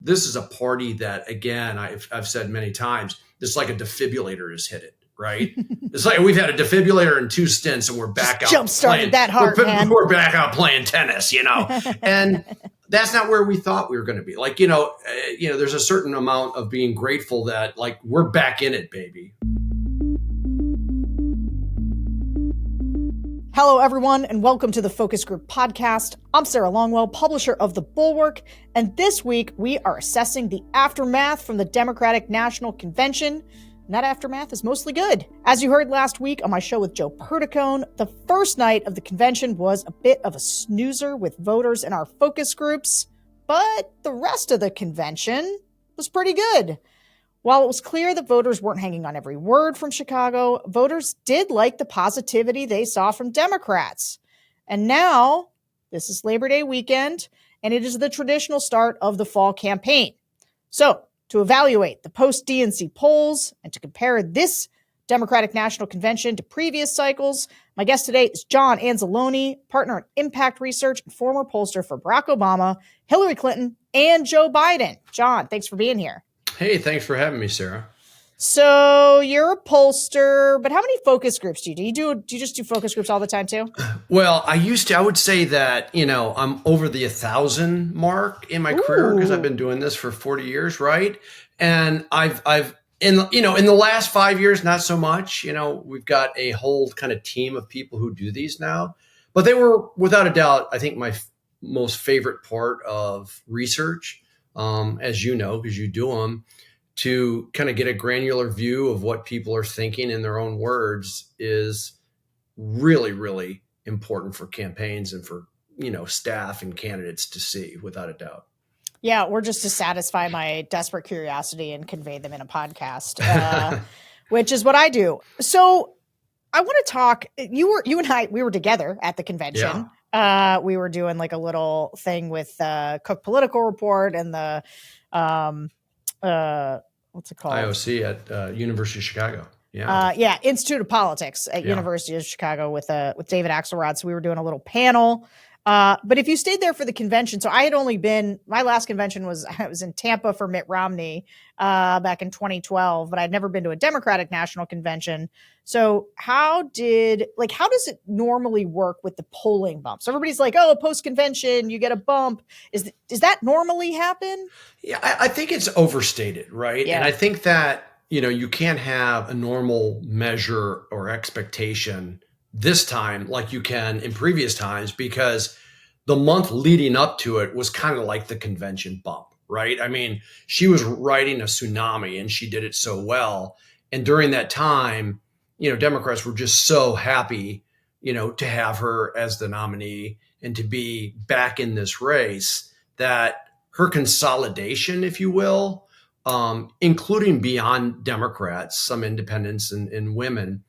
this is a party that, again, I've said many times, it's like a defibrillator has hit it, right? It's like we've had a defibrillator in 2 stints and we're back out jump-started that heart, man. We're back out playing tennis, and that's not where we thought we were going to be. Like, there's a certain amount of being grateful that, like, we're back in it, baby. Hello, everyone, and welcome to the Focus Group podcast. I'm Sarah Longwell, publisher of the Bulwark, and this week we are assessing the aftermath from the Democratic National Convention. And that aftermath is mostly good. As you heard last week on my show with Joe Perticone, the first night of the convention was a bit of a snoozer with voters in our focus groups, but the rest of the convention was pretty good. While it was clear that voters weren't hanging on every word from Chicago, voters did like the positivity they saw from Democrats. And now, this is Labor Day weekend, and it is the traditional start of the fall campaign. So, to evaluate the post-DNC polls and to compare this Democratic National Convention to previous cycles, my guest today is John Anzalone, partner in impact research and former pollster for Barack Obama, Hillary Clinton, and Joe Biden. John, thanks for being here. Hey, thanks for having me, Sarah. So you're a pollster, but how many focus groups do you do? Do you just do focus groups all the time too? Well, I would say that, I'm over the 1,000 mark in my career because I've been doing this for 40 years. Right. And I've in the last 5 years, not so much, we've got a whole kind of team of people who do these now, but they were without a doubt, I think my most favorite part of research, as you know, because you do them, to kind of get a granular view of what people are thinking in their own words is really, really important for campaigns and for, staff and candidates to see, without a doubt. Yeah, or just to satisfy my desperate curiosity and convey them in a podcast, which is what I do. So I want to talk, you and I, we were together at the convention. Yeah. We were doing like a little thing with Cook Political Report and the, what's it called? IOC at University of Chicago. Yeah. Institute of Politics at University of Chicago with David Axelrod. So we were doing a little panel. But if you stayed there for the convention, so I had only been, my last convention I was in Tampa for Mitt Romney back in 2012, but I'd never been to a Democratic National Convention. So how does it normally work with the polling bumps? Everybody's like, oh, post-convention, you get a bump. Does that normally happen? Yeah, I think it's overstated, right? Yeah. And I think that, you can't have a normal measure or expectation this time like you can in previous times, because the month leading up to it was kind of like the convention bump, right? I mean, she was riding a tsunami and she did it so well. And during that time, Democrats were just so happy, to have her as the nominee and to be back in this race, that her consolidation, if you will, including beyond Democrats, some independents and women,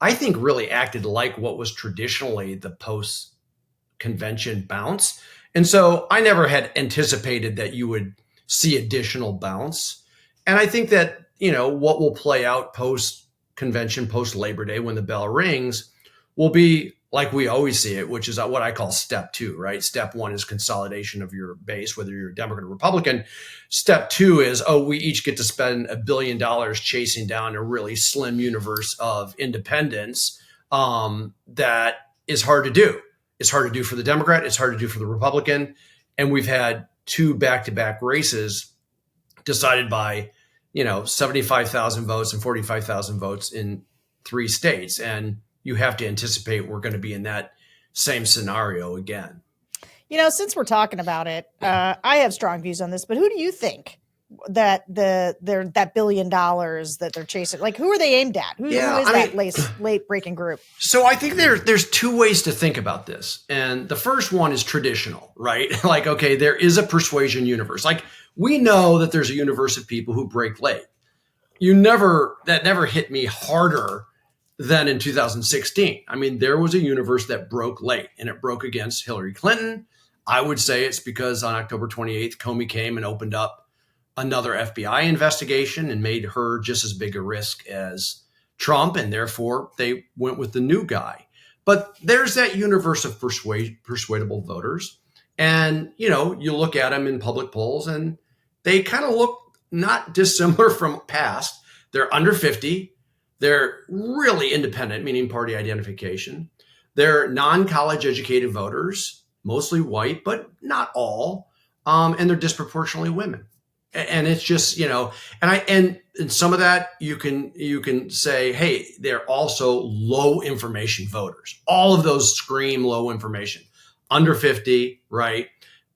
I think really acted like what was traditionally the post-convention bounce. And so I never had anticipated that you would see additional bounce. And I think that, what will play out post-convention, post-Labor Day when the bell rings will be like we always see it, which is what I call step 2, right? Step 1 is consolidation of your base, whether you're a Democrat or Republican. Step 2 is, we each get to spend $1 billion chasing down a really slim universe of independents that is hard to do. It's hard to do for the Democrat. It's hard to do for the Republican. And we've had 2 back-to-back races decided by, 75,000 votes and 45,000 votes in 3 states. And you have to anticipate we're going to be in that same scenario again. Since we're talking about it, I have strong views on this, but who do you think that that $1 billion that they're chasing, like who are they aimed at? Who is that late breaking group? So I think there's 2 ways to think about this. And the first one is traditional, right? Like, okay, there is a persuasion universe. Like we know that there's a universe of people who break late. That never hit me harder than in 2016. I mean, there was a universe that broke late, and it broke against Hillary Clinton. I would say it's because on October 28th, Comey came and opened up another FBI investigation and made her just as big a risk as Trump, and therefore they went with the new guy. But there's that universe of persuadable voters. And, you look at them in public polls and they kind of look not dissimilar from past. They're under 50. They're really independent, meaning party identification. They're non-college educated voters, mostly white, but not all. And they're disproportionately women. And it's just, and some of that you can say, hey, they're also low information voters. All of those scream low information. Under 50, right?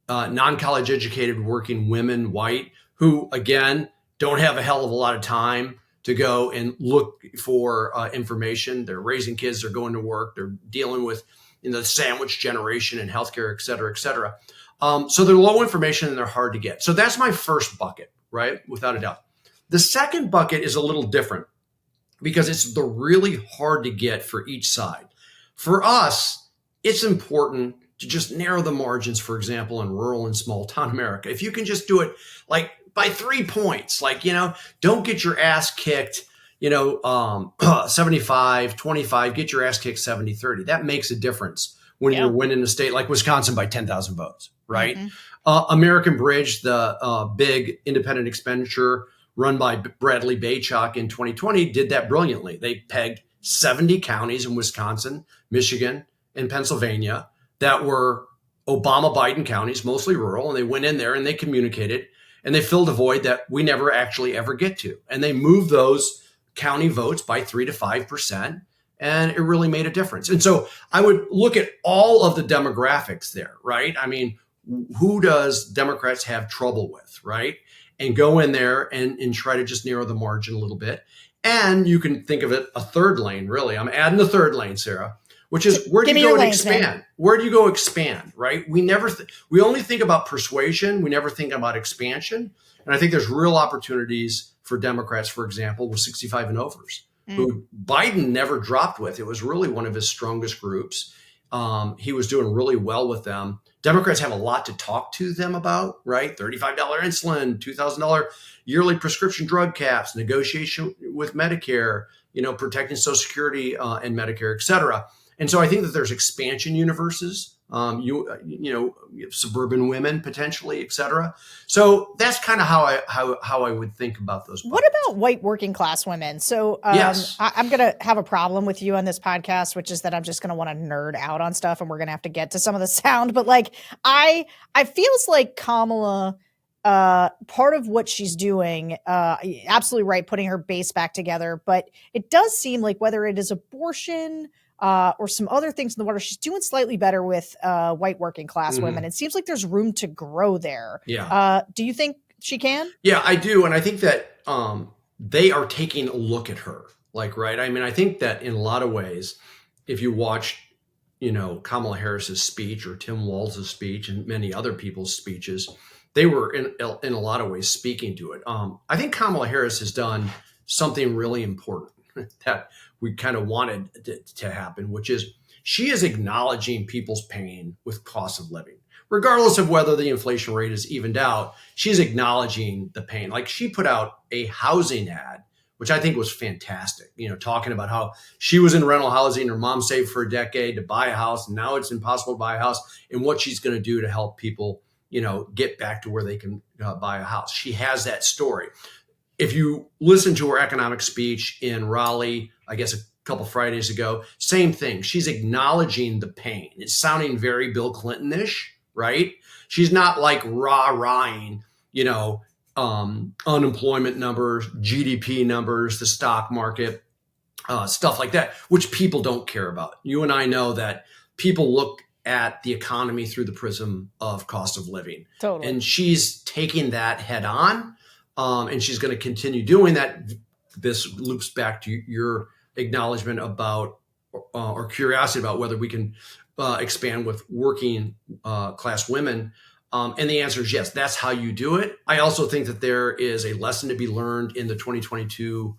Non-college educated working women, white, who again don't have a hell of a lot of time to go and look for information. They're raising kids, they're going to work, they're dealing with the sandwich generation and healthcare, et cetera, et cetera. So they're low information and they're hard to get. So that's my first bucket, right? Without a doubt. The second bucket is a little different because it's the really hard to get for each side. For us, it's important to just narrow the margins, for example, in rural and small town America. If you can just do it like by 3 points, don't get your ass kicked, 75-25, get your ass kicked 70-30. That makes a difference when you're winning a state like Wisconsin by 10,000 votes, right? Mm-hmm. American Bridge, the big independent expenditure run by Bradley Baychuk in 2020, did that brilliantly. They pegged 70 counties in Wisconsin, Michigan, and Pennsylvania that were Obama-Biden counties, mostly rural, and they went in there and they communicated and they filled a void that we never actually ever get to. And they moved those county votes by 3 to 5%, and it really made a difference. And so I would look at all of the demographics there, right? I mean, who does Democrats have trouble with, right? And go in there and try to just narrow the margin a little bit. And you can think of it a third lane, really. I'm adding the third lane, Sarah, which is where do you go and expand? Man. Where do you go expand, right? We only think about persuasion. We never think about expansion. And I think there's real opportunities for Democrats, for example, with 65 and overs, who Biden never dropped with. It was really one of his strongest groups. He was doing really well with them. Democrats have a lot to talk to them about, right? $35 insulin, $2,000 yearly prescription drug caps, negotiation with Medicare, protecting Social Security and Medicare, et cetera. And so I think that there's expansion universes, suburban women potentially, et cetera. So that's kind of how I would think about those buckets. What about white working class women? So yes. I'm going to have a problem with you on this podcast, which is that I'm just going to want to nerd out on stuff, and we're going to have to get to some of the sound. But I feels like Kamala, part of what she's doing, absolutely right, putting her base back together. But it does seem like whether it is abortion or some other things in the water, she's doing slightly better with white working class women. It seems like there's room to grow there. Yeah. Do you think she can? Yeah, I do. And I think that they are taking a look at her. Right? I mean, I think that in a lot of ways, if you watch, Kamala Harris's speech or Tim Walz's speech and many other people's speeches, they were in a lot of ways speaking to it. I think Kamala Harris has done something really important that we kind of wanted to happen, which is she is acknowledging people's pain with cost of living, regardless of whether the inflation rate is evened out. She's acknowledging the pain. She put out a housing ad, which I think was fantastic, talking about how she was in rental housing, her mom saved for a decade to buy a house, and now it's impossible to buy a house, and what she's going to do to help people, get back to where they can buy a house. She has that story. If you listen to her economic speech in Raleigh, I guess a couple Fridays ago, same thing. She's acknowledging the pain. It's sounding very Bill Clinton-ish, right? She's not rah-rahing, unemployment numbers, GDP numbers, the stock market, stuff like that, which people don't care about. You and I know that people look at the economy through the prism of cost of living. Totally. And she's taking that head on. And she's going to continue doing that. This loops back to your acknowledgement about or curiosity about whether we can expand with working class women. And the answer is yes, that's how you do it. I also think that there is a lesson to be learned in the 2022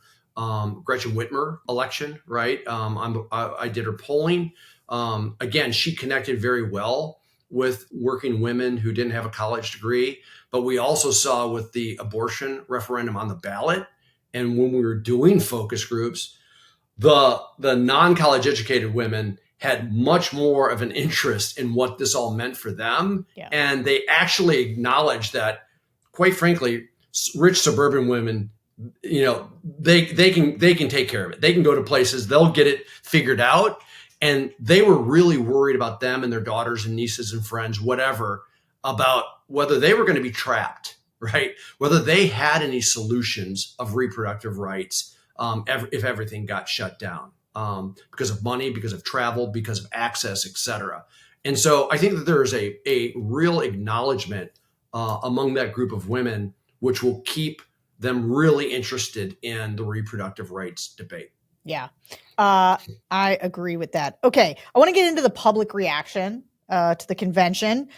Gretchen Whitmer election, right? I did her polling. Again, she connected very well with working women who didn't have a college degree. But we also saw with the abortion referendum on the ballot, and when we were doing focus groups, the non-college educated women had much more of an interest in what this all meant for them. Yeah. And they actually acknowledged that, quite frankly, rich suburban women, they can take care of it. They can go to places, they'll get it figured out. And they were really worried about them and their daughters and nieces and friends, whatever, about whether they were going to be trapped, right? Whether they had any solutions of reproductive rights if everything got shut down because of money, because of travel, because of access, et cetera. And so I think that there is a real acknowledgement among that group of women, which will keep them really interested in the reproductive rights debate. Yeah, I agree with that. Okay, I want to get into the public reaction to the convention.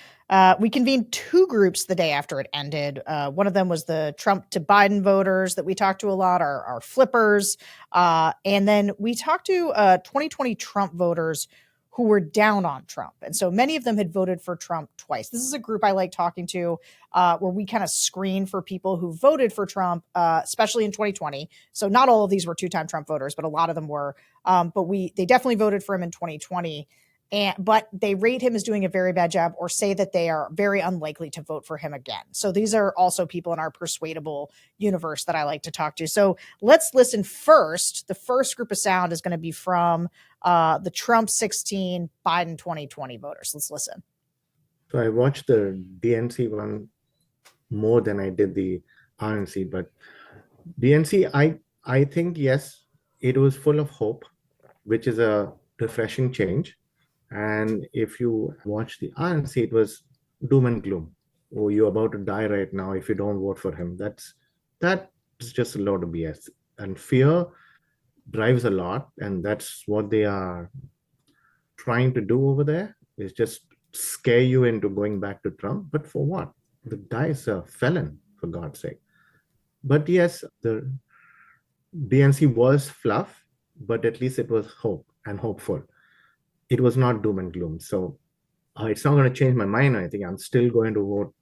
We convened two groups the day after it ended. One of them was the Trump to Biden voters that we talked to a lot, our flippers. And then we talked to 2020 Trump voters who were down on Trump. And so many of them had voted for Trump twice. This is a group I like talking to where we kind of screen for people who voted for Trump, especially in 2020. So not all of these were two-time Trump voters, but a lot of them were. But they definitely voted for him in 2020. But they rate him as doing a very bad job or say that they are very unlikely to vote for him again. So these are also people in our persuadable universe that I like to talk to. So let's listen first. The first group of sound is going to be from the Trump 16, Biden 2020 voters. Let's listen. So I watched the DNC one more than I did the RNC, but DNC, I think, yes, it was full of hope, which is a refreshing change. And if you watch the RNC, it was doom and gloom. Oh, you're about to die right now if you don't vote for him. That's just a load of BS. And fear drives a lot, and that's what they are trying to do over there, is just scare you into going back to Trump. But for what? The guy is a felon, for God's sake. But yes, the DNC was fluff, but at least it was hope and hopeful. It was not doom and gloom. So it's not going to change my mind or anything. I'm still going to vote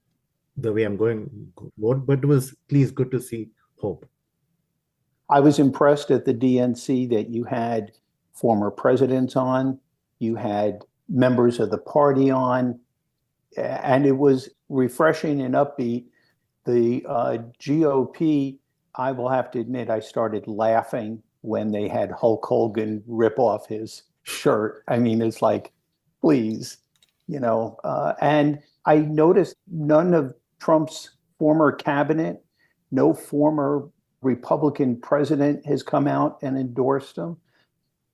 the way I'm going to vote, but it was at least good to see hope. I was impressed at the DNC that you had former presidents on, you had members of the party on, and it was refreshing and upbeat. The GOP, I will have to admit, I started laughing when they had Hulk Hogan rip off his shirt. I mean, it's like, please, and I noticed none of Trump's former cabinet, no former Republican president has come out and endorsed him.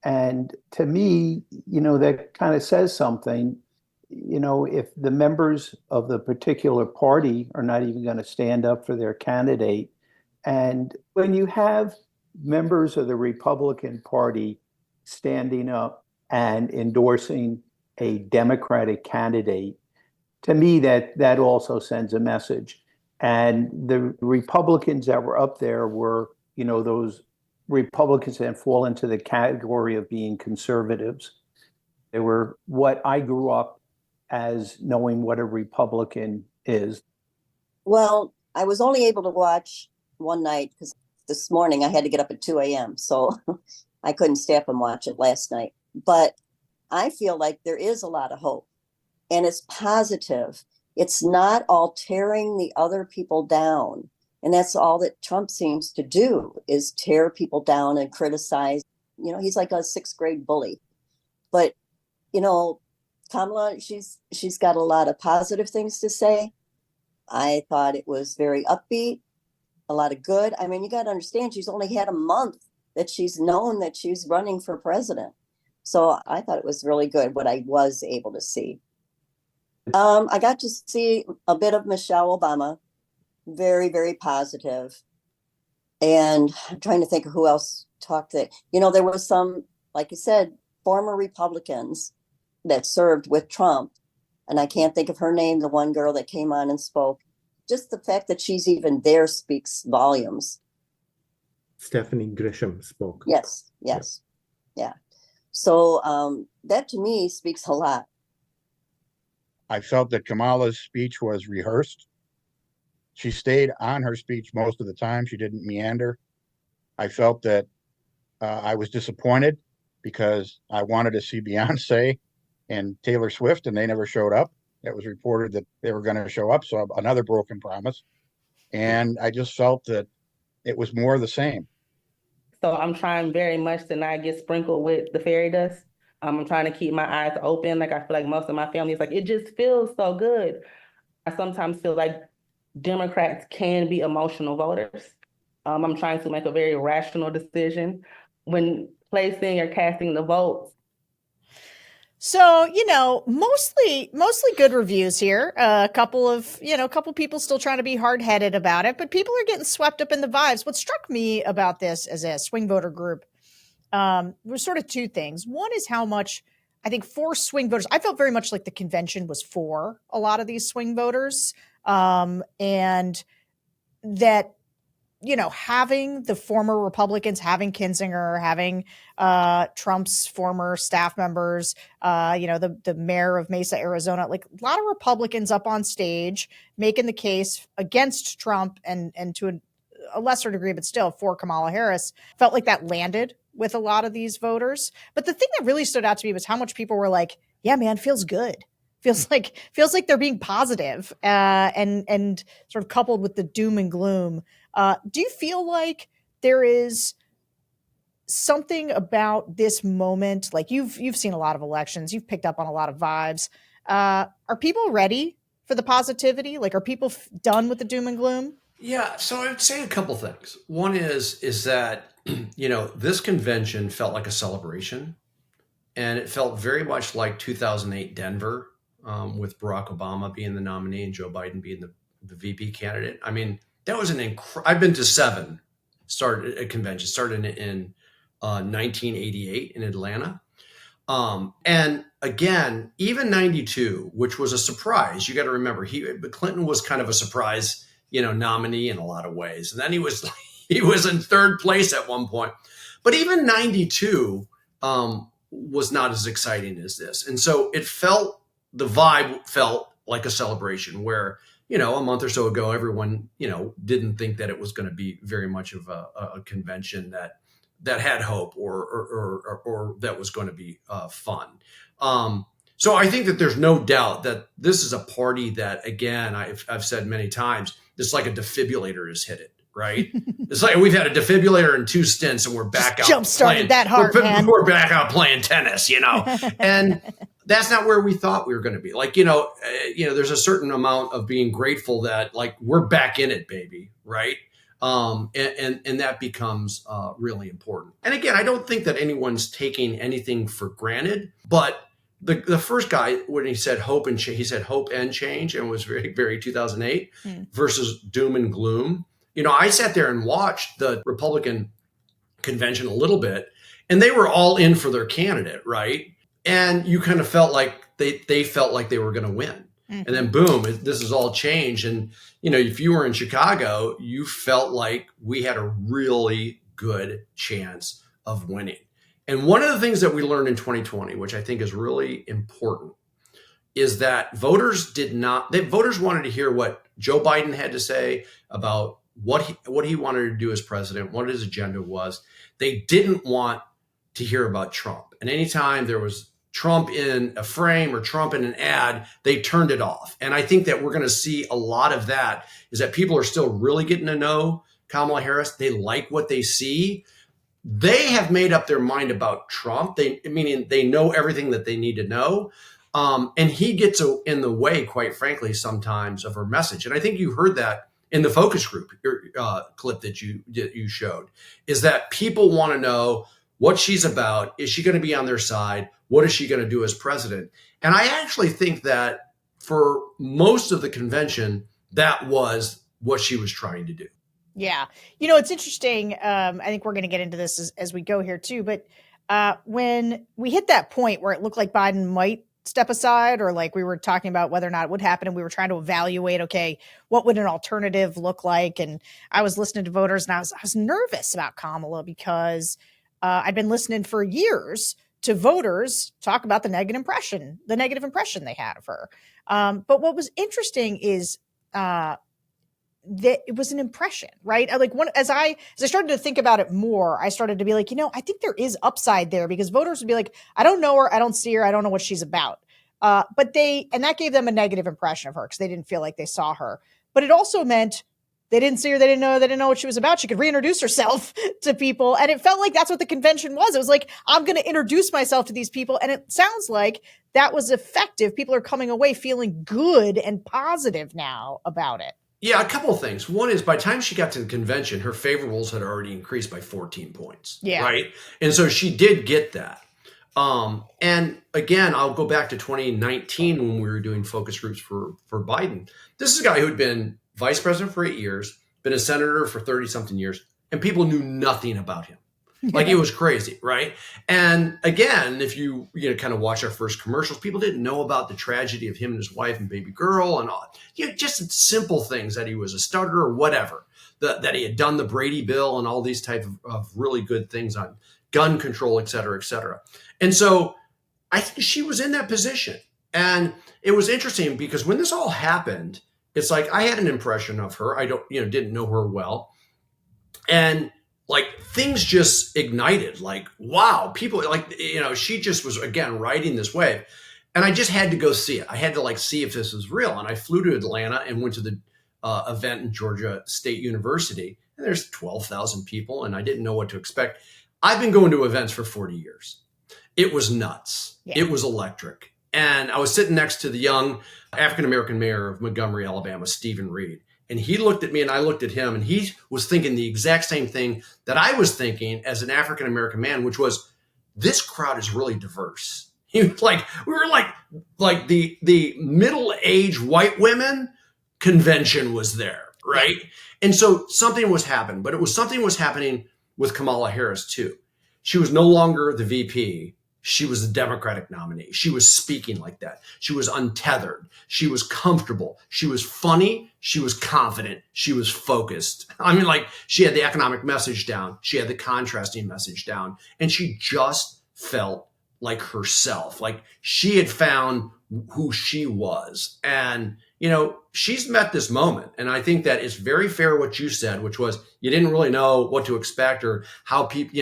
And to me, that kind of says something. If the members of the particular party are not even going to stand up for their candidate, and when you have members of the Republican Party standing up and endorsing a Democratic candidate, to me, that also sends a message. And the Republicans that were up there were, those Republicans that fall into the category of being conservatives. They were what I grew up as knowing what a Republican is. Well, I was only able to watch one night because this morning I had to get up at 2 a.m. So I couldn't stay up and watch it last night. But I feel like there is a lot of hope, and it's positive. It's not all tearing the other people down. And that's all that Trump seems to do, is tear people down and criticize. He's like a sixth grade bully. But, Kamala, she's got a lot of positive things to say. I thought it was very upbeat, a lot of good. I mean, you got to understand, she's only had a month that she's known that she's running for president. So I thought it was really good what I was able to see. I got to see a bit of Michelle Obama, very, very positive. And I'm trying to think of who else talked that. There was some, like you said, former Republicans that served with Trump. And I can't think of her name, the one girl that came on and spoke. Just the fact that she's even there speaks volumes. Stephanie Grisham spoke. Yes. Yeah. So that to me speaks a lot. I felt that Kamala's speech was rehearsed. She stayed on her speech most of the time. She didn't meander. I felt that I was disappointed because I wanted to see Beyonce and Taylor Swift, and they never showed up. It was reported that they were going to show up, so another broken promise. And I just felt that it was more of the same. So I'm trying very much to not get sprinkled with the fairy dust. I'm trying to keep my eyes open. Like I feel like most of my family is like, it just feels so good. I sometimes feel like Democrats can be emotional voters. I'm trying to make a very rational decision when placing or casting the votes. So, mostly good reviews here. A couple people still trying to be hard-headed about it, but people are getting swept up in the vibes. What struck me about this as a swing voter group was sort of two things. One is how much, I think, for swing voters, I felt very much like the convention was for a lot of these swing voters. And that, having the former Republicans, having Kinzinger, having Trump's former staff members, the mayor of Mesa, Arizona, like a lot of Republicans up on stage making the case against Trump and to a lesser degree, but still for Kamala Harris, felt like that landed with a lot of these voters. But the thing that really stood out to me was how much people were like, yeah, man, feels good. Feels like they're being positive, and sort of coupled with the doom and gloom. Do you feel like there is something about this moment? Like you've seen a lot of elections, you've picked up on a lot of vibes. Are people ready for the positivity? Like, are people done with the doom and gloom? Yeah, so I would say a couple things. One is that this convention felt like a celebration, and it felt very much like 2008 Denver, with Barack Obama being the nominee and Joe Biden being the VP candidate. I mean, that was I've been to 7 conventions, started in 1988 in Atlanta. And again, even 92, which was a surprise. You got to remember, Clinton was kind of a surprise, nominee in a lot of ways. And then he was in third place at one point. But even 92 was not as exciting as this. And so the vibe felt like a celebration where, a month or so ago, everyone, didn't think that it was going to be very much of a convention that had hope or that was going to be fun. So I think that there's no doubt that this is a party that, again, I've said many times, it's like a defibrillator has hit it, right? It's like we've had a defibrillator in 2 stints and we're back out. Jump-started that heart, man. We're back out playing tennis, and that's not where we thought we were going to be. Like, there's a certain amount of being grateful that like we're back in it, baby, right? And that becomes really important. And again, I don't think that anyone's taking anything for granted, but the first guy, when he said hope and he said hope and change, and was very, very 2008 versus doom and gloom. I sat there and watched the Republican convention a little bit, and they were all in for their candidate, right? And you kind of felt like they felt like they were going to win. And then boom, this is all changed. And, if you were in Chicago, you felt like we had a really good chance of winning. And one of the things that we learned in 2020, which I think is really important, is that voters wanted to hear what Joe Biden had to say about what he wanted to do as president, what his agenda was. They didn't want to hear about Trump. And anytime there was Trump in a frame or Trump in an ad, they turned it off. And I think that we're going to see a lot of that, is that people are still really getting to know Kamala Harris. They like what they see. They have made up their mind about Trump. Meaning they know everything that they need to know. And he gets in the way, quite frankly, sometimes of her message. And I think you heard that in the focus group clip that you showed, is that people want to know what she's about. Is she going to be on their side? What is she going to do as president? And I actually think that for most of the convention, that was what she was trying to do. Yeah. It's interesting. I think we're going to get into this as we go here too. But when we hit that point where it looked like Biden might step aside, or like we were talking about whether or not it would happen, and we were trying to evaluate, okay, what would an alternative look like? And I was listening to voters, and I was nervous about Kamala because I'd been listening for years to voters talk about the negative impression they had of her. But what was interesting is that it was an impression, right? As I started to think about it more, I started to be like, I think there is upside there, because voters would be like, I don't know her, I don't see her, I don't know what she's about. And that gave them a negative impression of her because they didn't feel like they saw her. But it also meant They didn't see her. They didn't know what she was about. She could reintroduce herself to people. And it felt like that's what the convention was. It was like, I'm going to introduce myself to these people. And it sounds like that was effective. People are coming away feeling good and positive now about it. Yeah, a couple of things. One is by the time she got to the convention, her favorables had already increased by 14 points. Yeah. Right. And so she did get that. And again, I'll go back to 2019 when we were doing focus groups for Biden. This is a guy who had been vice president for 8 years, been a senator for 30 something years, and people knew nothing about him. Like, it was crazy, right? And again, if you kind of watch our first commercials, people didn't know about the tragedy of him and his wife and baby girl and all, just simple things, that he was a stutterer or whatever, that he had done the Brady Bill and all these type of really good things on gun control, et cetera, et cetera. And so I think she was in that position. And it was interesting because when this all happened, it's like I had an impression of her. I didn't know her well. And like things just ignited, like, wow, people she just was, again, riding this wave. And I just had to go see it. I had to see if this was real. And I flew to Atlanta and went to the event in Georgia State University. And there's 12,000 people and I didn't know what to expect. I've been going to events for 40 years. It was nuts. Yeah. It was electric. And I was sitting next to the young African-American mayor of Montgomery, Alabama, Stephen Reed. And he looked at me and I looked at him, and he was thinking the exact same thing that I was thinking as an African-American man, which was, this crowd is really diverse. He was like, we were like the middle-aged white women convention was there, right? And so something was happening, but something was happening with Kamala Harris too. She was no longer the VP. She was the Democratic nominee. She was speaking like that. She was untethered. She was comfortable. She was funny. She was confident. She was focused. I mean, she had the economic message down. She had the contrasting message down. And she just felt like herself. Like she had found who she was. And, she's met this moment. And I think that it's very fair what you said, which was you didn't really know what to expect or how people,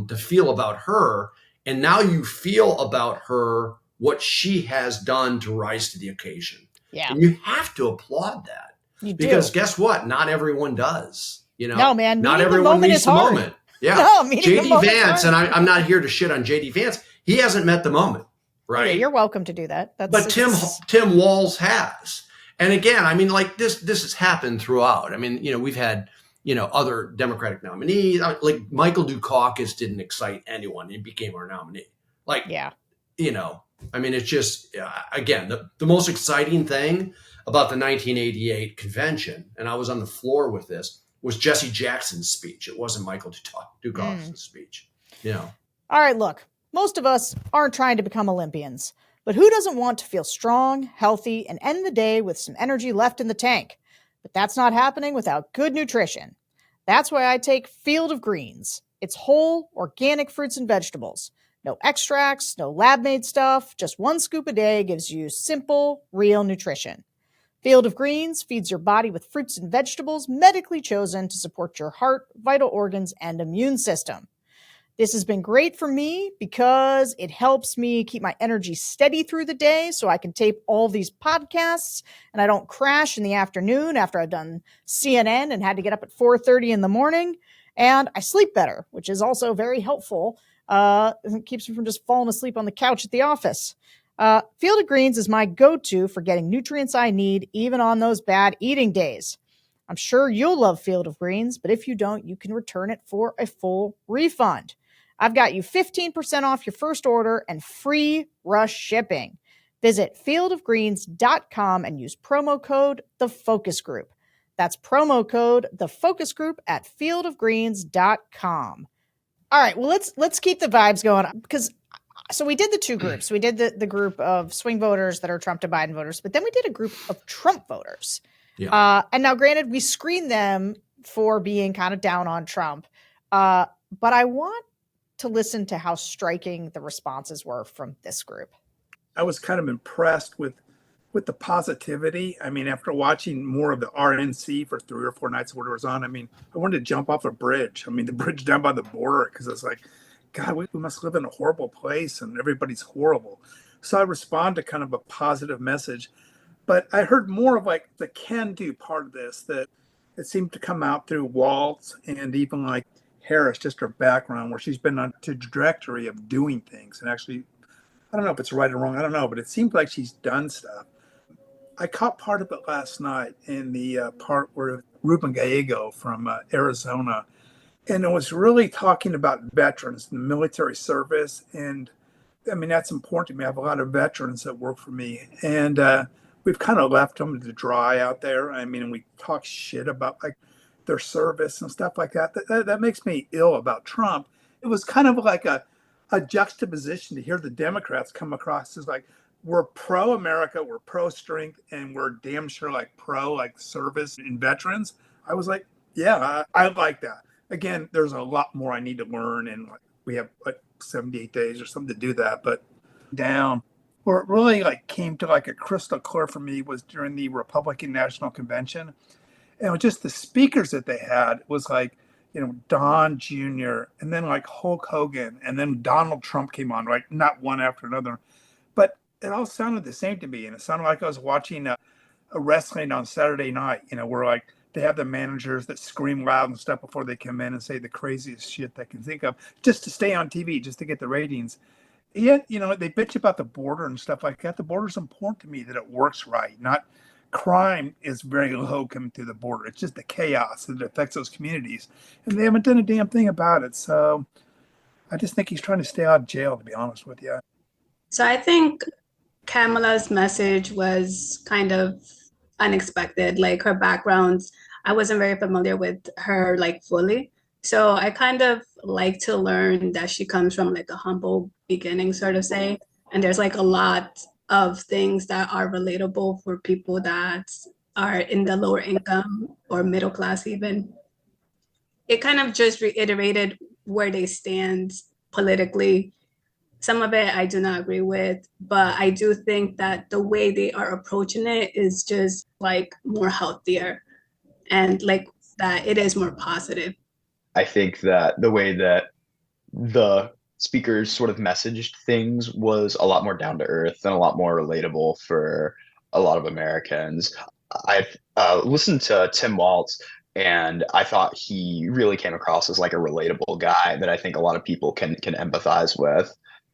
to feel about her. And now you feel about her what she has done to rise to the occasion. Yeah. And you have to applaud that. Because guess what? Not everyone does. No, man. Not everyone meets the moment. Yeah. No, JD Vance, and I'm not here to shit on JD Vance. He hasn't met the moment. Right. Yeah, you're welcome to do that. But Tim Walz has. And again, I mean, this has happened throughout. I mean, we've had, other Democratic nominees, like Michael Dukakis didn't excite anyone. He became our nominee. I mean, it's just, again, the most exciting thing about the 1988 convention, and I was on the floor with this, was Jesse Jackson's speech. It wasn't Michael Dukakis' speech. All right, look. Most of us aren't trying to become Olympians, but who doesn't want to feel strong, healthy, and end the day with some energy left in the tank? But that's not happening without good nutrition. That's why I take Field of Greens. It's whole, organic fruits and vegetables. No extracts, no lab-made stuff. Just 1 scoop a day gives you simple, real nutrition. Field of Greens feeds your body with fruits and vegetables medically chosen to support your heart, vital organs, and immune system. This has been great for me because it helps me keep my energy steady through the day so I can tape all these podcasts and I don't crash in the afternoon after I've done CNN and had to get up at 4:30 in the morning. And I sleep better, which is also very helpful. It keeps me from just falling asleep on the couch at the office. Field of Greens is my go-to for getting nutrients I need even on those bad eating days. I'm sure you'll love Field of Greens, but if you don't, you can return it for a full refund. I've got you 15% off your first order and free rush shipping. Visit fieldofgreens.com and use promo code TheFocusGroup. That's promo code TheFocusGroup at fieldofgreens.com. All right, well, let's keep the vibes going because so we did the two groups. We did the group of swing voters that are Trump to Biden voters, but then we did a group of Trump voters. Yeah. And now, granted, we screened them for being kind of down on Trump, but I want to listen to how striking the responses were from this group. I was kind of impressed with the positivity. I mean, after watching more of the RNC for 3 or 4 nights, what it was on, I mean, I wanted to jump off a bridge. I mean, the bridge down by the border, because it's like, God, we must live in a horrible place and everybody's horrible. So I respond to kind of a positive message. But I heard more of like the can-do part of this, that it seemed to come out through Waltz and even like Harris, just her background, where she's been on a trajectory of doing things. And actually, I don't know if it's right or wrong, I don't know, but it seems like she's done stuff. I caught part of it last night in the part where Ruben Gallego from Arizona, and it was really talking about veterans, the military service. And I mean, that's important to me. I have a lot of veterans that work for me, and we've kind of left them to dry out there. I mean, we talk shit about like their service and stuff like that. That makes me ill about Trump. It was kind of like a juxtaposition to hear the Democrats come across as like, we're pro-America, we're pro-strength, and we're damn sure like pro like service and veterans. I was like, yeah, I like that. Again, there's a lot more I need to learn, and like, we have like 78 days or something to do that. But down where it really like came to like a crystal clear for me was during the Republican National Convention. And it was just the speakers that they had was like, you know, Don Jr. and then like Hulk Hogan, and then Donald Trump came on, right? Not one after another, but it all sounded the same to me. And it sounded like I was watching a wrestling on Saturday night, you know, where like they have the managers that scream loud and stuff before they come in and say the craziest shit they can think of just to stay on TV, just to get the ratings. Yet, you know, they bitch about the border and stuff like that. The border's important to me, that it works right. Not crime is very low coming through the border. It's just the chaos that affects those communities. And they haven't done a damn thing about it. So I just think he's trying to stay out of jail, to be honest with you. So I think Kamala's message was kind of unexpected. Like her background, I wasn't very familiar with her like fully. So I kind of like to learn that she comes from like a humble beginning, sort of say. And there's like a lot of things that are relatable for people that are in the lower income or middle class even. It kind of just reiterated where they stand politically. Some of it I do not agree with, but I do think that the way they are approaching it is just like more healthier, and like that it is more positive. I think that the way that the speakers sort of messaged things was a lot more down to earth and a lot more relatable for a lot of Americans. I've listened to Tim Waltz, and I thought he really came across as like a relatable guy that I think a lot of people can empathize with.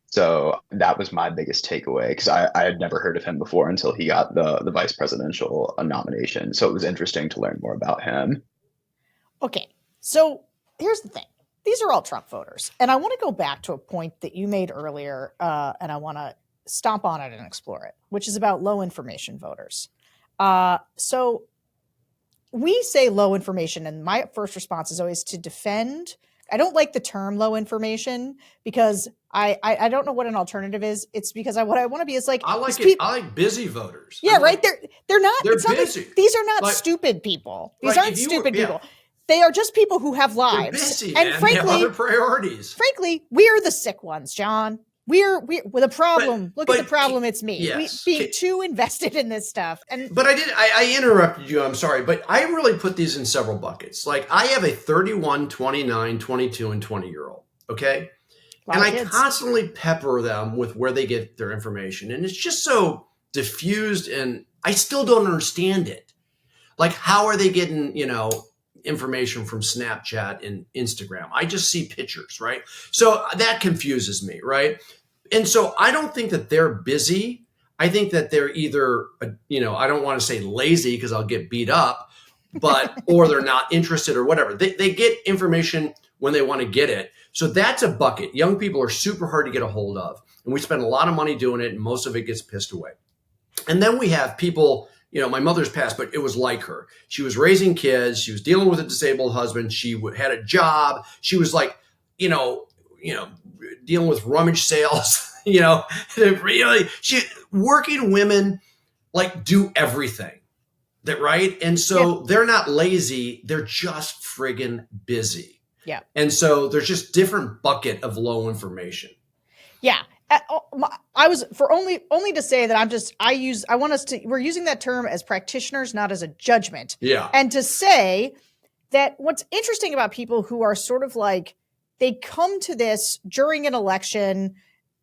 So that was my biggest takeaway, because I had never heard of him before until he got the vice presidential nomination. So it was interesting to learn more about him. Okay, so here's the thing. These are all Trump voters. And I want to go back to a point that you made earlier, and I want to stomp on it and explore it, which is about low information voters. So we say low information, and my first response is always to defend. I don't like the term low information because I don't know what an alternative is. It's because what I want to be is like, I like it. I like busy voters. Yeah, right. They're not. They're it's not busy. like, these are not like, stupid people. These right, aren't stupid people. They are just people who have lives. They're busy, and man. frankly, they have other priorities. Frankly, we're the sick ones, John. We're with a problem. Look at the problem. It's me. Yes. Being too invested in this stuff. But I interrupted you. I'm sorry. But I really put these in several buckets. Like I have a 31, 29, 22, and 20-year-old. Okay. And I constantly pepper them with where they get their information. And it's just so diffused, and I still don't understand it. Like, how are they getting, information from Snapchat and Instagram? I just see pictures, right? So that confuses me, right? And so I don't think that they're busy. I think that they're either, I don't want to say lazy because I'll get beat up, or they're not interested or whatever. They get information when they want to get it. So that's a bucket. Young people are super hard to get a hold of, and we spend a lot of money doing it, and most of it gets pissed away. And then we have people, my mother's passed, but it was like her. She was raising kids. She was dealing with a disabled husband. She had a job. She was like, dealing with rummage sales, working women like do everything. That right. And so they're not lazy. They're just friggin' busy. Yeah. And so there's just different bucket of low information. Yeah. I was only to say that we're using that term as practitioners, not as a judgment. Yeah. And to say that what's interesting about people who are sort of like, they come to this during an election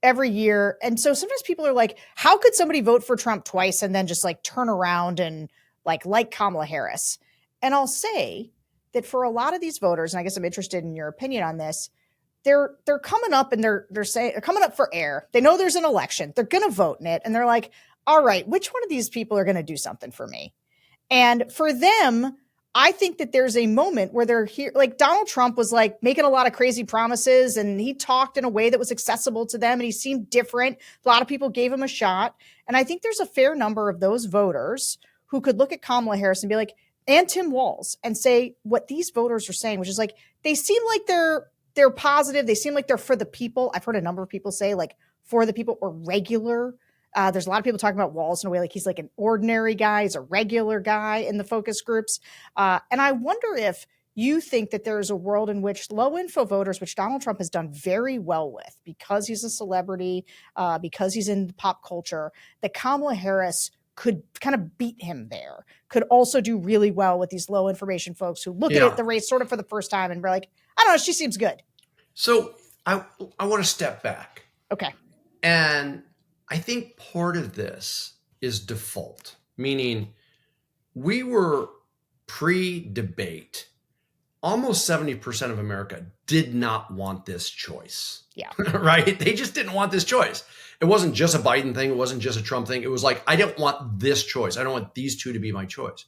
every year. And so sometimes people are like, how could somebody vote for Trump twice and then just like turn around and like Kamala Harris? And I'll say that for a lot of these voters, and I guess I'm interested in your opinion on this, they're coming up and they're saying they're coming up for air. They know there's an election. They're going to vote in it. And they're like, all right, which one of these people are going to do something for me? And for them, I think that there's a moment where they're here. Like Donald Trump was like making a lot of crazy promises and he talked in a way that was accessible to them and he seemed different. A lot of people gave him a shot. And I think there's a fair number of those voters who could look at Kamala Harris and be like, and Tim Walz, and say what these voters are saying, which is like, they seem like they're positive. They seem like they're for the people. I've heard a number of people say like for the people or regular. There's a lot of people talking about Walz in a way like he's like an ordinary guy, he's a regular guy in the focus groups. And I wonder if you think that there's a world in which low info voters, which Donald Trump has done very well with because he's a celebrity, because he's in pop culture, that Kamala Harris could kind of beat him there, could also do really well with these low information folks who look at the race sort of for the first time and be like, I don't know, she seems good. So I want to step back. Okay. And I think part of this is default, meaning we were pre-debate. Almost 70% of America did not want this choice. Yeah. Right? They just didn't want this choice. It wasn't just a Biden thing. It wasn't just a Trump thing. It was like, I don't want this choice. I don't want these two to be my choice.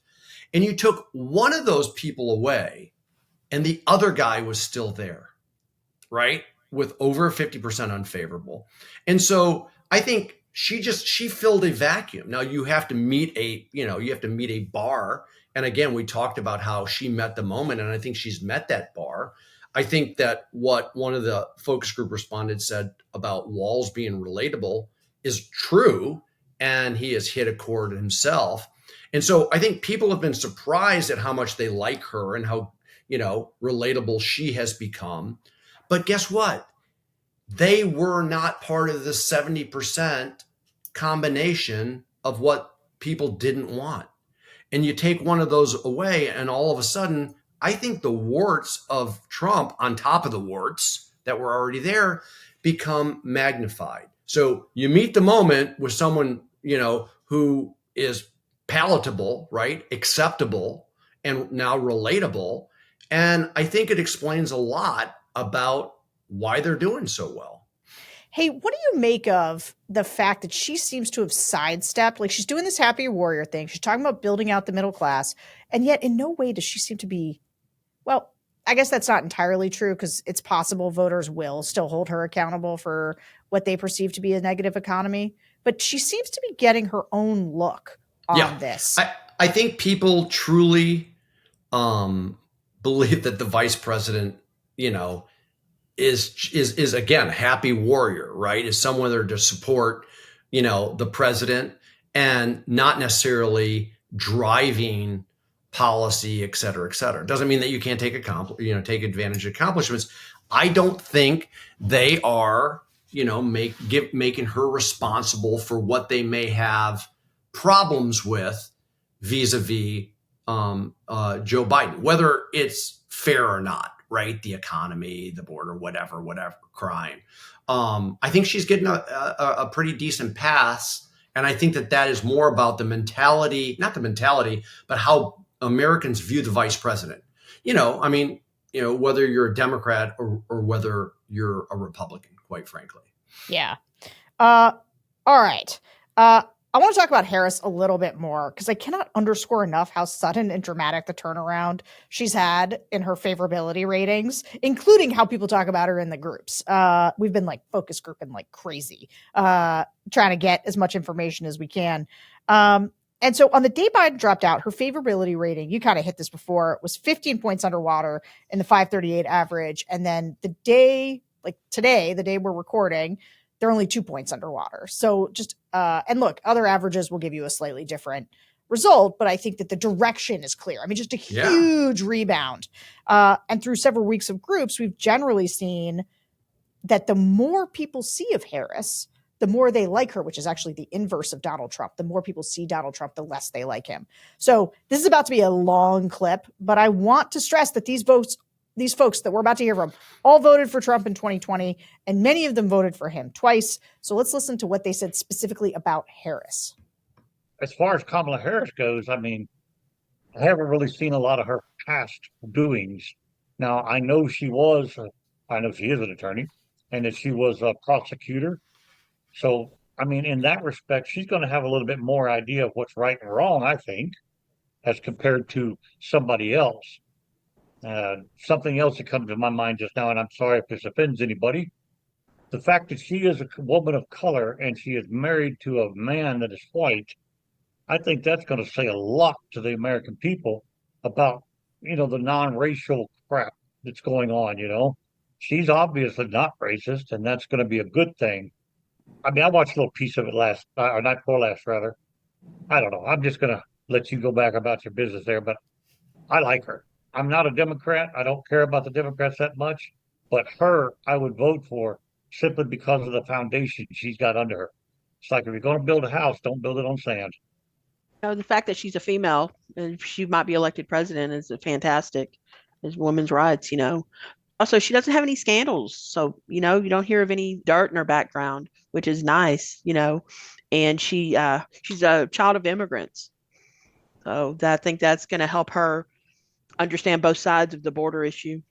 And you took one of those people away and the other guy was still there, right? With over 50% unfavorable. And so I think she filled a vacuum. Now you have to meet a bar. And again, we talked about how she met the moment, and I think she's met that bar. I think that what one of the focus group respondents said about Walz being relatable is true, and he has hit a chord himself. And so I think people have been surprised at how much they like her and how, relatable she has become. But guess what? They were not part of the 70% combination of what people didn't want. And you take one of those away, and all of a sudden, I think the warts of Trump on top of the warts that were already there become magnified. So you meet the moment with someone, who is palatable, right? Acceptable, and now relatable. And I think it explains a lot about why they're doing so well. Hey, what do you make of the fact that she seems to have sidestepped? Like she's doing this happy warrior thing. She's talking about building out the middle class. And yet in no way does she seem to be, well, I guess that's not entirely true because it's possible voters will still hold her accountable for what they perceive to be a negative economy. But she seems to be getting her own look on this. I think people truly believe that the vice president, is again, a happy warrior, right? Is someone there to support, the president and not necessarily driving policy, et cetera, et cetera. Doesn't mean that you can't take advantage of accomplishments. I don't think they are, making her responsible for what they may have problems with vis-a-vis Joe Biden, whether it's fair or not. Right? The economy, the border, whatever crime. I think she's getting a pretty decent pass. And I think that is more about the mentality, not the mentality, but how Americans view the vice president. Whether you're a Democrat or whether you're a Republican, quite frankly. Yeah. All right. I want to talk about Harris a little bit more because I cannot underscore enough how sudden and dramatic the turnaround she's had in her favorability ratings, including how people talk about her in the groups. We've been like focus grouping like crazy, trying to get as much information as we can. And so on the day Biden dropped out, her favorability rating, you kind of hit this before, was 15 points underwater in the 538 average. And then the day, like today, the day we're recording, they're only 2 points underwater. So just, and look, other averages will give you a slightly different result, but I think that the direction is clear. I mean, just a huge rebound. And through several weeks of groups, we've generally seen that the more people see of Harris, the more they like her, which is actually the inverse of Donald Trump. The more people see Donald Trump, the less they like him. So this is about to be a long clip, but I want to stress that these votes these folks that we're about to hear from all voted for Trump in 2020, and many of them voted for him twice. So let's listen to what they said specifically about Harris. As far as Kamala Harris goes, I mean, I haven't really seen a lot of her past doings. Now, I know she is an attorney, and that she was a prosecutor. So, I mean, in that respect, she's going to have a little bit more idea of what's right and wrong, I think, as compared to somebody else. Something else that comes to my mind just now, and I'm sorry if this offends anybody, the fact that she is a woman of color and she is married to a man that is white, I think that's going to say a lot to the American people about, the non-racial crap that's going on. She's obviously not racist, and that's going to be a good thing. I mean, I watched a little piece of it night before last, rather. I don't know. I'm just going to let you go back about your business there, but I like her. I'm not a Democrat. I don't care about the Democrats that much, but her, I would vote for simply because of the foundation she's got under her. It's like, if you're going to build a house, don't build it on sand. The fact that she's a female and she might be elected president is fantastic. It's women's rights. Also, she doesn't have any scandals. So, you don't hear of any dirt in her background, which is nice, and she's a child of immigrants. So I think that's going to help her understand both sides of the border issue.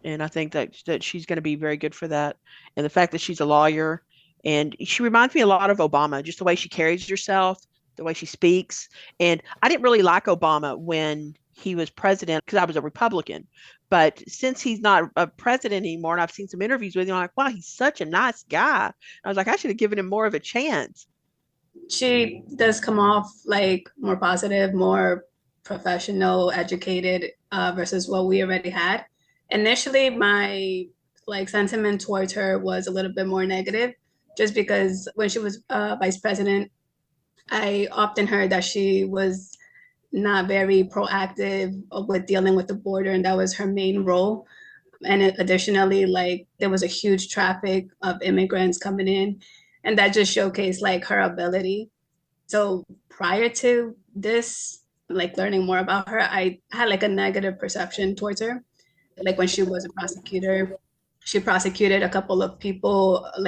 And I think that she's going to be very good for that. And the fact that she's a lawyer, and she reminds me a lot of Obama, just the way she carries herself, the way she speaks. And I didn't really like Obama when he was president because I was a Republican. But since he's not a president anymore, and I've seen some interviews with him, I'm like, wow, he's such a nice guy. I was like, I should have given him more of a chance. She does come off like more positive, more professional, educated versus what we already had. Initially, my sentiment towards her was a little bit more negative, just because when she was vice president, I often heard that she was not very proactive with dealing with the border, and that was her main role. And additionally, there was a huge traffic of immigrants coming in, and that just showcased her ability. So prior to this, learning more about her, I had a negative perception towards her. When she was a prosecutor, she prosecuted a couple of people a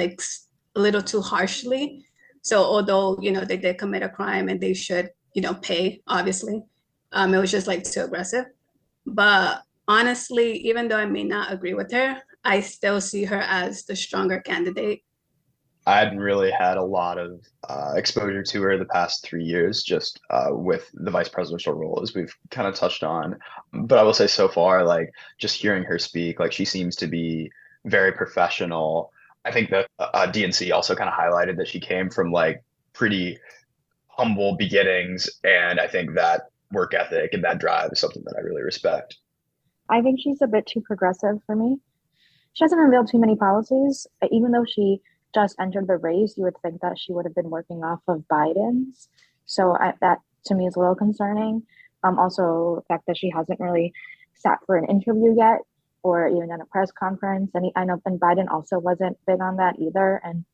little too harshly. So although, they did commit a crime and they should, pay, obviously, it was just too aggressive. But honestly, even though I may not agree with her, I still see her as the stronger candidate. I hadn't really had a lot of exposure to her the past 3 years, just with the vice presidential role, as we've kind of touched on. But I will say so far, just hearing her speak, she seems to be very professional. I think that DNC also kind of highlighted that she came from pretty humble beginnings. And I think that work ethic and that drive is something that I really respect. I think she's a bit too progressive for me. She hasn't unveiled too many policies, even though she just entered the race. You would think that she would have been working off of Biden's. So that to me is a little concerning. Also, the fact that she hasn't really sat for an interview yet or even done a press conference. And I know Biden also wasn't big on that either. And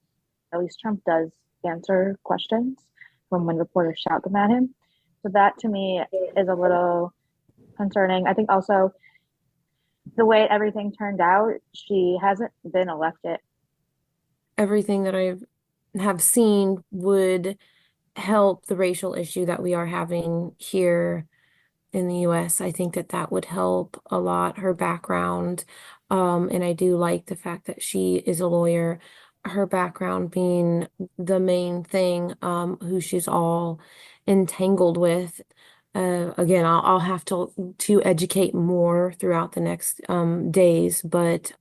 at least Trump does answer questions from when reporters shout them at him. So that to me is a little concerning. I think also the way everything turned out, she hasn't been elected. Everything that I have seen would help the racial issue that we are having here in the US. I think that would help a lot, her background. And I do like the fact that she is a lawyer, her background being the main thing, who she's all entangled with. Again, I'll have to educate more throughout the next days, but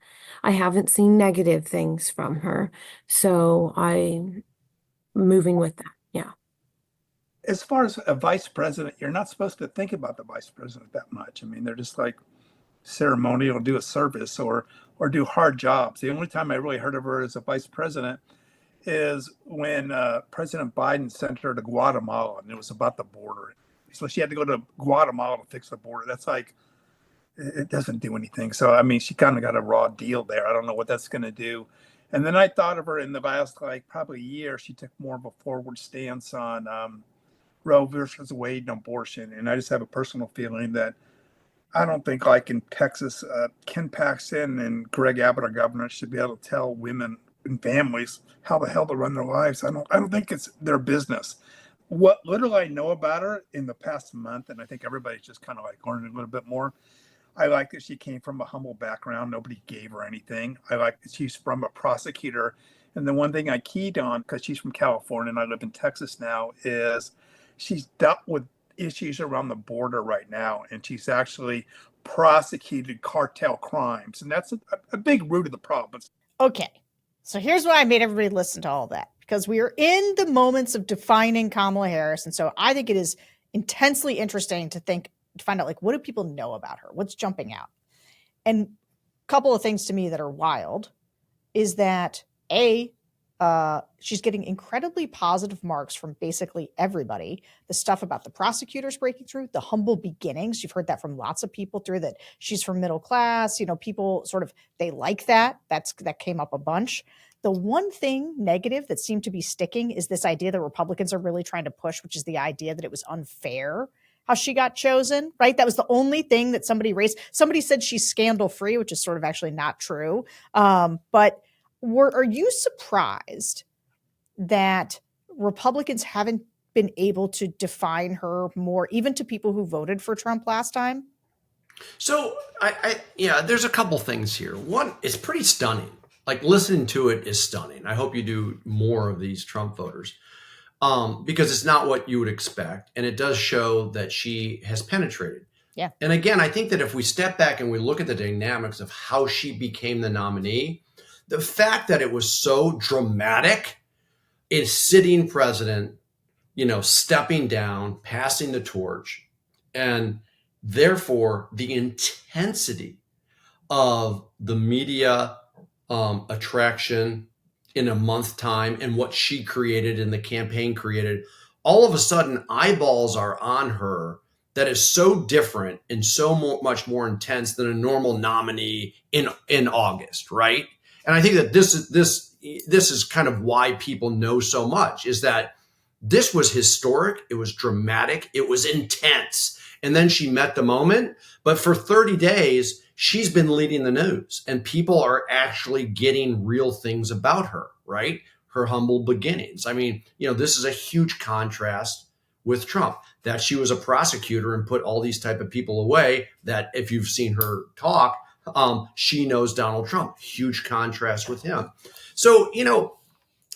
I haven't seen negative things from her. So I'm moving with that. Yeah. As far as a vice president, you're not supposed to think about the vice president that much. I mean, they're just ceremonial, do a service or do hard jobs. The only time I really heard of her as a vice president is when President Biden sent her to Guatemala, and it was about the border. So she had to go to Guatemala to fix the border. That's it doesn't do anything. So, I mean, she kind of got a raw deal there. I don't know what that's going to do. And then I thought of her in the last, probably a year, she took more of a forward stance on Roe versus Wade and abortion. And I just have a personal feeling that I don't think, like in Texas, Ken Paxton and Greg Abbott, our governor, should be able to tell women and families how the hell to run their lives. I don't think it's their business. What little I know about her in the past month, and I think everybody's just kind of like learning a little bit more. I like that she came from a humble background. Nobody gave her anything. I like that she's from a prosecutor. And the one thing I keyed on, because she's from California and I live in Texas now, is she's dealt with issues around the border right now. And she's actually prosecuted cartel crimes. And that's a big root of the problem. Okay. So here's why I made everybody listen to all that, because we are in the moments of defining Kamala Harris. And so I think it is intensely interesting to find out, like, what do people know about her? What's jumping out? And a couple of things to me that are wild is that she's getting incredibly positive marks from basically everybody. The stuff about the prosecutors breaking through, the humble beginnings. You've heard that from lots of people through that she's from middle class. You know, people sort of, they like that. That came up a bunch. The one thing negative that seemed to be sticking is this idea that Republicans are really trying to push, which is the idea that it was unfair how she got chosen, right? That was the only thing that somebody raised. Somebody said she's scandal free, which is sort of actually not true. But are you surprised that Republicans haven't been able to define her more, even to people who voted for Trump last time? So there's a couple things here. One, it's pretty stunning. Like, listening to it is stunning. I hope you do more of these Trump voters, because it's not what you would expect. And it does show that she has penetrated. Yeah. And again, I think that if we step back and we look at the dynamics of how she became the nominee, the fact that it was so dramatic, a sitting president, stepping down, passing the torch, and therefore the intensity of the media attraction in a month's time and what she created and the campaign created, all of a sudden eyeballs are on her. That is so different and so much more intense than a normal nominee in August, right? And I think that this is kind of why people know so much, is that this was historic, it was dramatic, it was intense. And then she met the moment, but for 30 days, she's been leading the news and people are actually getting real things about her, right? Her humble beginnings. I mean, this is a huge contrast with Trump, that she was a prosecutor and put all these type of people away, that if you've seen her talk, she knows Donald Trump. Huge contrast with him. So,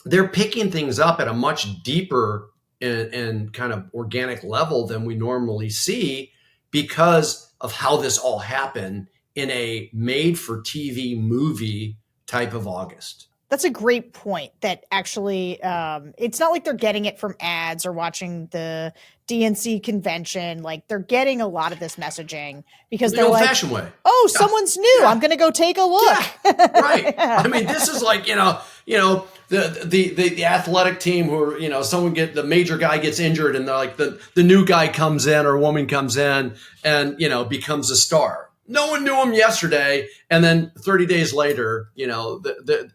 they're picking things up at a much deeper and kind of organic level than we normally see because of how this all happened in a made-for-TV movie type of August. That's a great point, that actually it's not like they're getting it from ads or watching the DNC convention. Like, they're getting a lot of this messaging because they're like, old-fashioned way. Oh, yeah. Someone's new. Yeah. I'm going to go take a look. Yeah. Right. I mean, this is like, the athletic team who, the major guy gets injured and they're like the new guy comes in or woman comes in and, becomes a star. No one knew him yesterday. And then 30 days later,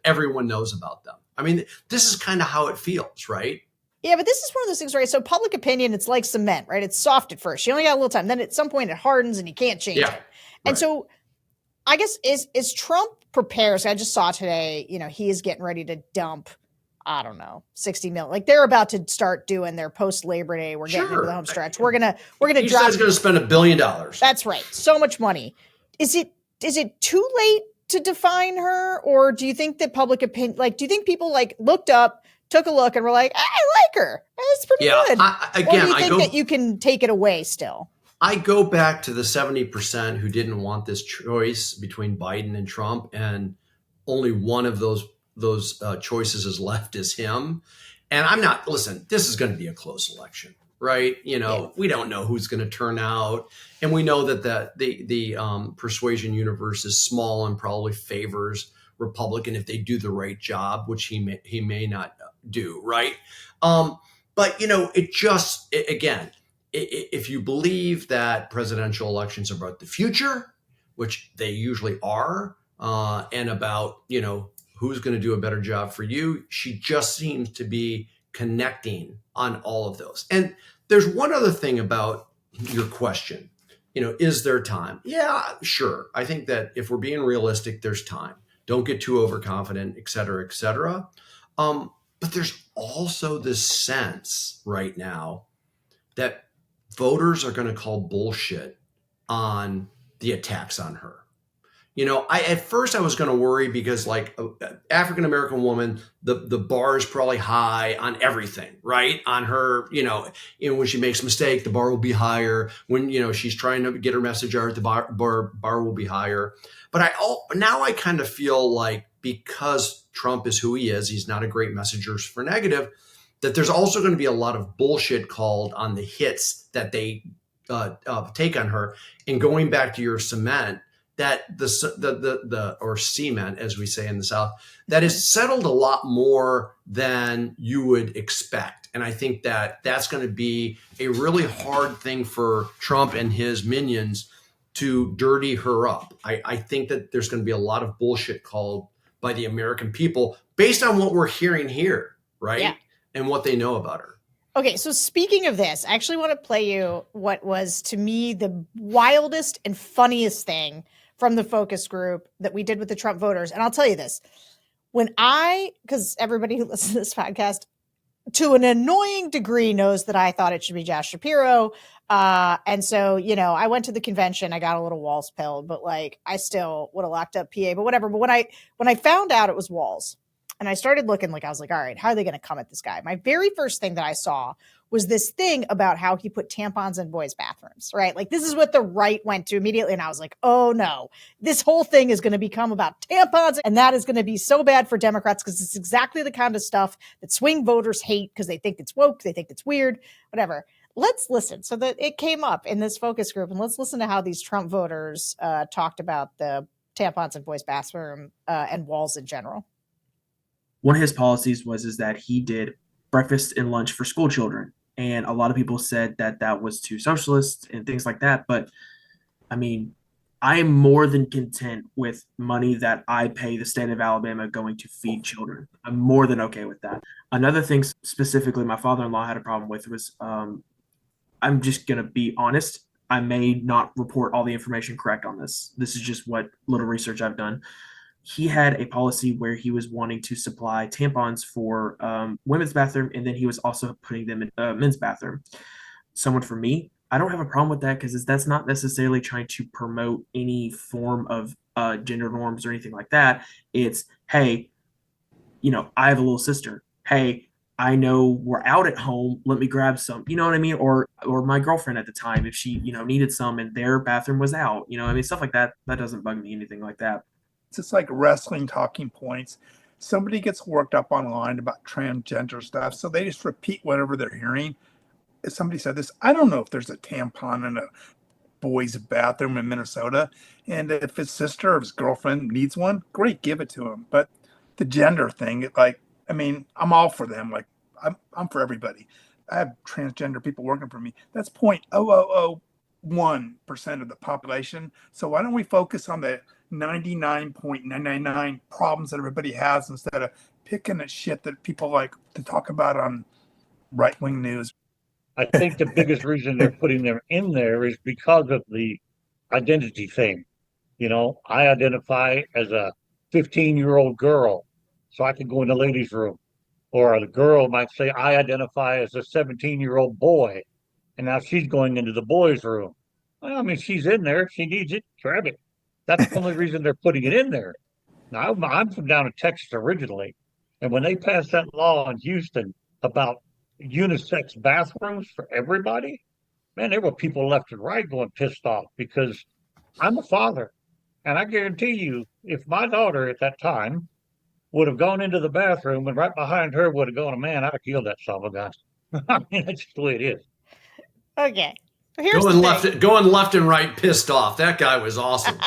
everyone knows about them. I mean, this is kind of how it feels, right? Yeah, but this is one of those things, right? So public opinion, it's like cement, right? It's soft at first. You only got a little time. Then at some point it hardens and you can't change it. And so I guess is Trump prepares. I just saw today, he is getting ready to dump, I don't know, 60 million. Like, they're about to start doing their post Labor Day. We're getting into the home stretch. We're gonna drop. He's going to spend $1 billion. That's right. So much money. Is it too late to define her, or do you think that public opinion, do you think people looked up, took a look, and were like, I like her. It's pretty good. Or do you think that you can take it away still? I go back to the 70% who didn't want this choice between Biden and Trump, and only one of those choices is left is him. And this is going to be a close election, right? We don't know who's going to turn out. And we know that the persuasion universe is small and probably favors Republican if they do the right job, which he may not do, right? But again, if you believe that presidential elections are about the future, which they usually are, and about, who's going to do a better job for you, she just seems to be connecting on all of those. And there's one other thing about your question is there time? Yeah, sure. I think that if we're being realistic, there's time. Don't get too overconfident, et cetera, et cetera. But there's also this sense right now that voters are going to call bullshit on the attacks on her. At first I was going to worry because like African American woman, the bar is probably high on everything, right? On her, when she makes a mistake, the bar will be higher. When she's trying to get her message out, the bar will be higher. But now I kind of feel like because Trump is who he is, he's not a great messenger for negative, that there's also going to be a lot of bullshit called on the hits that they take on her. And going back to your cement, that the or cement, as we say in the South, that is settled a lot more than you would expect. And I think that that's going to be a really hard thing for Trump and his minions to dirty her up. I think that there's going to be a lot of bullshit called by the American people based on what we're hearing here, right? Yeah. And what they know about her. Okay, so speaking of this, I actually want to play you what was, to me, the wildest and funniest thing from the focus group that we did with the Trump voters. And I'll tell you this, because everybody who listens to this podcast to an annoying degree knows that I thought it should be Josh Shapiro. And so, I went to the convention, I got a little Walz pilled, but like, I still would have locked up PA, but whatever. But when I found out it was Walz and I started looking, I was like, all right, how are they going to come at this guy? My very first thing that I saw was this thing about how he put tampons in boys' bathrooms, right? Like, this is what the right went to immediately. And I was like, oh no, this whole thing is going to become about tampons. And that is going to be so bad for Democrats because it's exactly the kind of stuff that swing voters hate because they think it's woke, they think it's weird, whatever. Let's listen. So that it came up in this focus group, and let's listen to how these Trump voters talked about the tampons in boys' bathroom and Walz in general. One of his policies is that he did breakfast and lunch for school children. And a lot of people said that was too socialist and things like that. But I mean, I am more than content with money that I pay the state of Alabama going to feed children. I'm more than okay with that. Another thing specifically my father-in-law had a problem with was, I'm just going to be honest, I may not report all the information correct on this. This is just what little research I've done. He had a policy where he was wanting to supply tampons for women's bathroom, and then he was also putting them in men's bathroom. Someone for me, I don't have a problem with that because that's not necessarily trying to promote any form of gender norms or anything like that. It's, hey, I have a little sister. Hey, I know we're out at home. Let me grab some. You know what I mean? Or my girlfriend at the time, if she needed some and their bathroom was out. Stuff like that. That doesn't bug me, anything like that. It's just like wrestling talking points. Somebody gets worked up online about transgender stuff, so they just repeat whatever they're hearing. If somebody said this, I don't know if there's a tampon in a boy's bathroom in Minnesota, and if his sister or his girlfriend needs one, great, give it to him. But the gender thing, I'm all for them. Like, I'm for everybody. I have transgender people working for me. That's 0.0001% of the population. So why don't we focus on the 99.999 problems that everybody has instead of picking at shit that people like to talk about on right-wing news? I think the biggest reason they're putting them in there is because of the identity thing. I identify as a 15-year-old girl, so I can go in the ladies' room. Or the girl might say, I identify as a 17-year-old boy, and now she's going into the boys' room. Well, she's in there. If she needs it, grab it. That's the only reason they're putting it in there. Now, I'm from down in Texas originally, and when they passed that law in Houston about unisex bathrooms for everybody, man, there were people left and right going pissed off because I'm a father, and I guarantee you, if my daughter at that time would have gone into the bathroom and right behind her would have gone, man, I'd have killed that son of a gun. That's just the way it is. Okay. Going left and right, pissed off. That guy was awesome.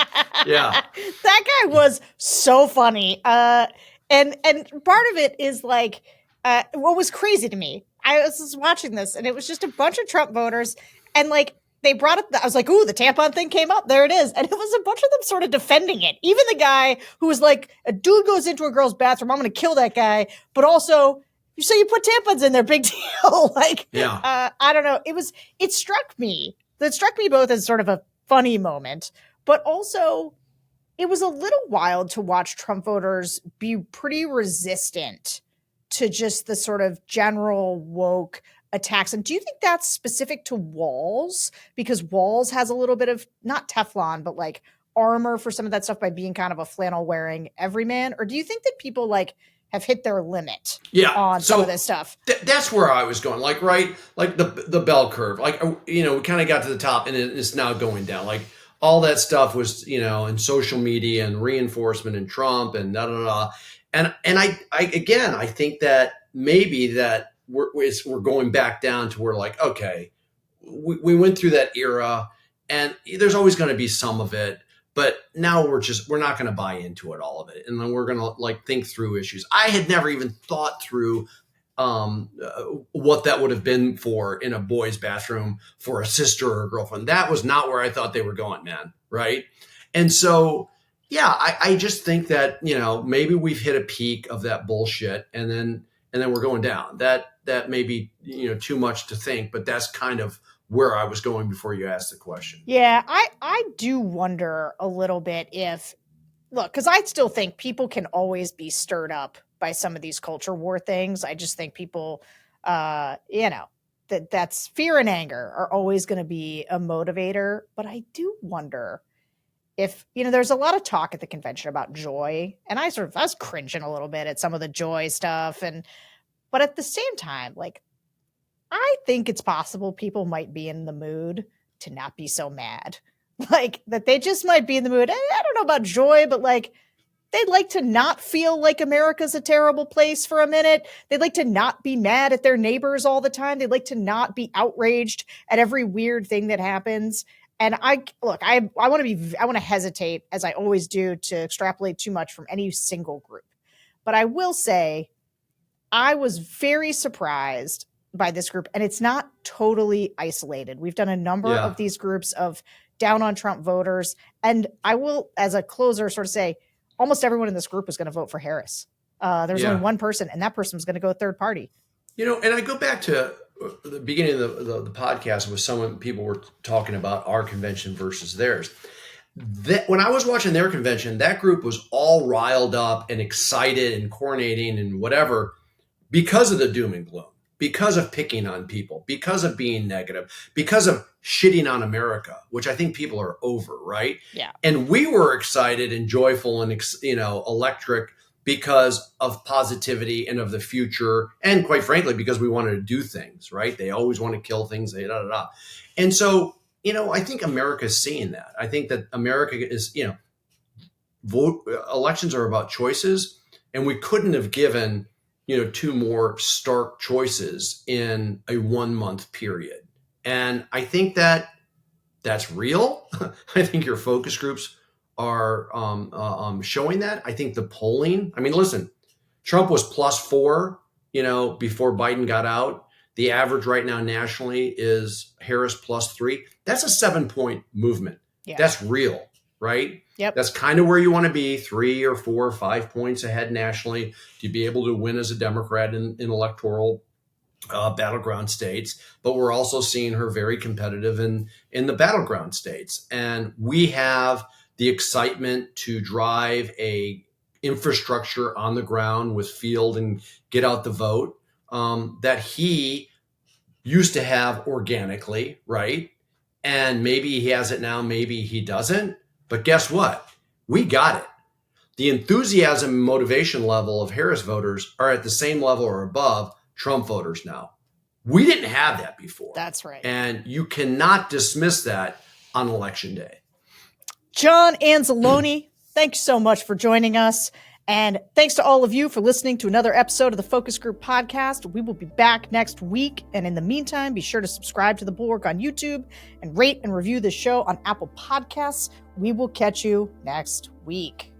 Yeah. That guy was so funny. And part of it is like, what was crazy to me, I was just watching this and it was just a bunch of Trump voters and like, they brought it. I was like, ooh, the tampon thing came up. There it is. And it was a bunch of them sort of defending it. Even the guy who was like, a dude goes into a girl's bathroom, I'm going to kill that guy. But also, so you put tampons in there, big deal. I don't know. It struck me both as sort of a funny moment. But also, it was a little wild to watch Trump voters be pretty resistant to just the sort of general woke attacks. And do you think that's specific to Walz? Because Walz has a little bit of, not Teflon, but like armor for some of that stuff by being kind of a flannel wearing everyman? Or do you think that people like have hit their limit on some of this stuff? That's where I was going. Like, right, like the bell curve. Like, we kind of got to the top and it's now going down. Like, all that stuff was, in social media and reinforcement and Trump and da da da. And I think that maybe that we're going back down to where, like, okay, we went through that era and there's always going to be some of it, but now we're not going to buy into it, all of it. And then we're going to like think through issues. I had never even thought through what that would have been for in a boy's bathroom for a sister or a girlfriend. That was not where I thought they were going, man. Right. And so, yeah, I just think that, maybe we've hit a peak of that bullshit and then we're going down. That may be, too much to think, but that's kind of where I was going before you asked the question. Yeah, I do wonder a little bit if, look, because I still think people can always be stirred up by some of these culture war things. I just think people, that's fear and anger are always going to be a motivator. But I do wonder if, there's a lot of talk at the convention about joy. And I was cringing a little bit at some of the joy stuff. But at the same time, like, I think it's possible people might be in the mood to not be so mad. Like, that they just might be in the mood. I don't know about joy, but like, they'd like to not feel like America's a terrible place for a minute. They'd like to not be mad at their neighbors all the time. They'd like to not be outraged at every weird thing that happens. And I want to hesitate, as I always do, to extrapolate too much from any single group. But I will say I was very surprised by this group, and it's not totally isolated. We've done a number of these groups of down on Trump voters. And I will, as a closer, sort of say, almost everyone in this group was going to vote for Harris. There's only one person, and that person was going to go third party. And I go back to the beginning of the podcast with people were talking about our convention versus theirs. When I was watching their convention, that group was all riled up and excited and coronating and whatever because of the doom and gloom, because of picking on people, because of being negative, because of shitting on America, which I think people are over, right? Yeah. And we were excited and joyful and, electric because of positivity and of the future. And quite frankly, because we wanted to do things, right? They always want to kill things. And so, I think America is seeing that. I think that America is, elections are about choices, and we couldn't have given, two more stark choices in a 1 month period. And I think that that's real. I think your focus groups are showing that. I think the polling, listen, Trump was +4, before Biden got out. The average right now nationally is Harris +3. That's a 7-point movement. Yeah. That's real, right? Yep. That's kind of where you want to be, 3 or 4 or 5 points ahead nationally to be able to win as a Democrat in electoral battleground states. But we're also seeing her very competitive in the battleground states. And we have the excitement to drive a infrastructure on the ground with field and get out the vote that he used to have organically, right? And maybe he has it now, maybe he doesn't. But guess what? We got it. The enthusiasm and motivation level of Harris voters are at the same level or above Trump voters now. We didn't have that before. That's right. And you cannot dismiss that on Election Day. John Anzalone, thanks so much for joining us. And thanks to all of you for listening to another episode of the Focus Group Podcast. We will be back next week. And in the meantime, be sure to subscribe to the Bulwark on YouTube and rate and review the show on Apple Podcasts. We will catch you next week.